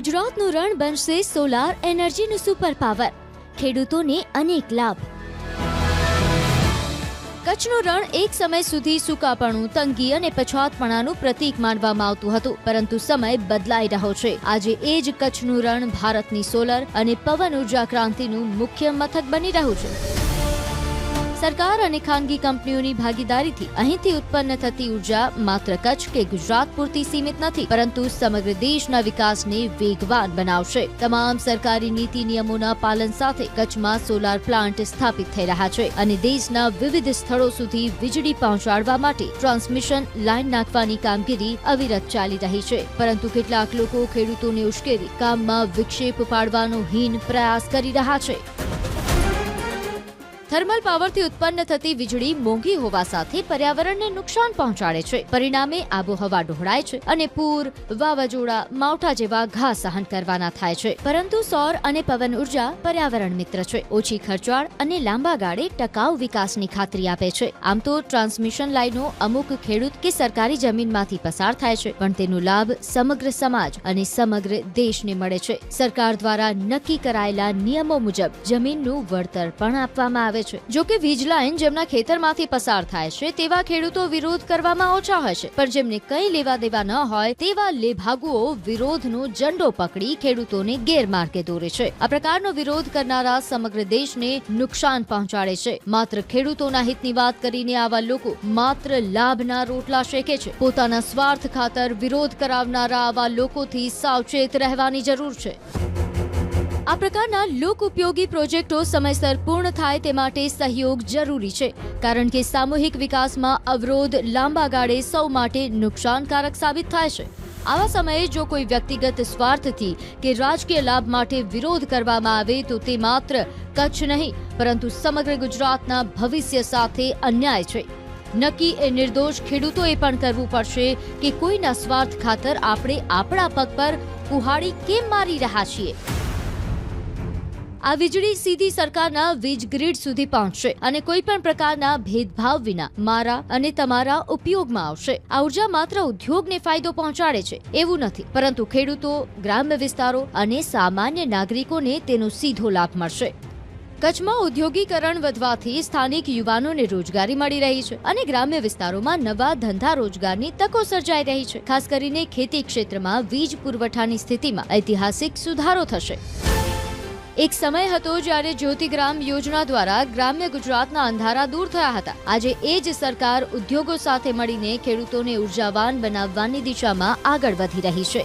ગુજરાતનું રણ બનશે solar એનર્જીનું super power, ખેડૂતોને અનેક લાભ। કચ્છનું રણ એક સમય સુધી સૂકાપણું, તંગી અને પછાતપણાનું પ્રતીક માનવામાં આવતું હતું, પરંતુ સમય બદલાઈ રહ્યો છે। આજે એ જ કચ્છનું રણ ભારતની સોલર અને પવન ઉર્જા ક્રાંતિનું મુખ્ય મથક બની રહ્યું છે। સરકાર અને ખાનગી કંપનીઓની ભાગીદારીથી અહીંથી ઉત્પન્ન થતી ઉર્જા માત્ર કચ્છ કે ગુજરાત પૂરતી સીમિત નથી, પરંતુ સમગ્ર દેશના વિકાસને વેગવાન બનાવશે। તમામ સરકારી નીતિ નિયમોના પાલન સાથે કચ્છમાં સોલાર પ્લાન્ટ સ્થાપિત થઈ રહ્યા છે અને દેશના વિવિધ સ્થળો સુધી વીજળી પહોંચાડવા માટે ટ્રાન્સમિશન લાઇન નાખવાની કામગીરી અવિરત ચાલી રહી છે, પરંતુ કેટલાક લોકો ખેડૂતોને ઉશ્કેરી કામમાં વિક્ષેપ પાડવાનો હીન પ્રયાસ કરી રહ્યા છે। થર્મલ પાવરથી ઉત્પન્ન થતી વીજળી મોંઘી હોવા સાથે પર્યાવરણને નુકસાન પહોંચાડે છે, પરિણામે આબોહવા ડહોળાય છે અને પૂર, વાવાઝોડા, માવઠા જેવા ઘા સહન કરવાના થાય છે। પરંતુ સૌર અને પવન ઉર્જા પર્યાવરણ મિત્ર છે, ઓછી ખર્ચાળ અને લાંબા ગાળે ટકાઉ વિકાસની ખાતરી આપે છે। આમ તો ટ્રાન્સમિશન લાઇનો અમુક ખેડૂત કે સરકારી જમીનમાંથી પસાર થાય છે, પણ તેનો લાભ સમગ્ર સમાજ અને સમગ્ર દેશને મળે છે। સરકાર દ્વારા નક્કી કરાયેલા નિયમો મુજબ જમીનનું વળતર પણ આપવામાં આવે છે। જો કે વીજ લાઇન જેમના ખેતરમાંથી પસાર થાય છે તેવા ખેડૂતો વિરોધ કરવામાં ઓછા હોય છે, પણ જેમને કંઈ લેવા દેવા ન હોય તેવા લેભાગુઓ વિરોધનો ઝંડો પકડી ખેડૂતોને ગેરમાર્ગે દોરે છે। આ પ્રકારનો વિરોધ કરનારા સમગ્ર દેશને નુકસાન પહોંચાડે છે। માત્ર ખેડૂતોના હિતની વાત કરીને આવા લોકો માત્ર લાભના રોટલા શેકે છે। પોતાના સ્વાર્થ ખાતર વિરોધ કરાવનારા આવા લોકોથી સાવચેત રહેવાની જરૂર છે। આ પ્રકારના લોક ઉપયોગી પ્રોજેક્ટો સમયસર પૂર્ણ થાય તે માટે સહયોગ જરૂરી છે, કારણ કે સામૂહિક વિકાસમાં અવરોધ લાંબા ગાળે સૌ માટે નુકસાનકારક સાબિત થાય છે। આવા સમયે જો કોઈ વ્યક્તિગત સ્વાર્થથી કે રાજકીય લાભ માટે વિરોધ કરવામાં આવે તો તે માત્ર કચ્છ નહીં, પરંતુ સમગ્ર ગુજરાતના ભવિષ્ય સાથે અન્યાય છે। નક્કી એ નિર્દોષ ખેડૂતોએ પણ કરવું પડશે કે કોઈના સ્વાર્થ ખાતર આપણે આપણા પગ પર કુહાડી કેમ મારી રહ્યા છીએ। આ વીજળી સીધી સરકારના વીજ ગ્રીડ સુધી પહોંચશે અને કોઈ પણ પ્રકારના ભેદભાવ વિના મારા અને તમારા ઉપયોગમાં આવશે। આ ઉર્જા માત્ર ઉદ્યોગને ફાયદો પહોંચાડે છે એવું નથી, પરંતુ ખેડૂતો, ગ્રામ્ય વિસ્તારો અને સામાન્ય નાગરિકોને તેનો સીધો લાભ મળશે। કચ્છમાં ઔદ્યોગિકરણ વધવાથી સ્થાનિક યુવાનોને રોજગારી મળી રહી છે અને ગ્રામ્ય વિસ્તારોમાં નવા ધંધા રોજગારની તકો સર્જાઈ રહી છે। ખાસ કરીને ખેતી ક્ષેત્રમાં વીજ પુરવઠાની સ્થિતિમાં ઐતિહાસિક સુધારો થશે। એક સમય હતો જ્યારે જ્યોતિગ્રામ યોજના દ્વારા ગ્રામ્ય ગુજરાતના અંધારા દૂર થયા હતા। આજે એ જ સરકાર ઉદ્યોગો સાથે મળીને ખેડૂતોને ઉર્જાવાન બનાવવાની દિશામાં આગળ વધી રહી છે।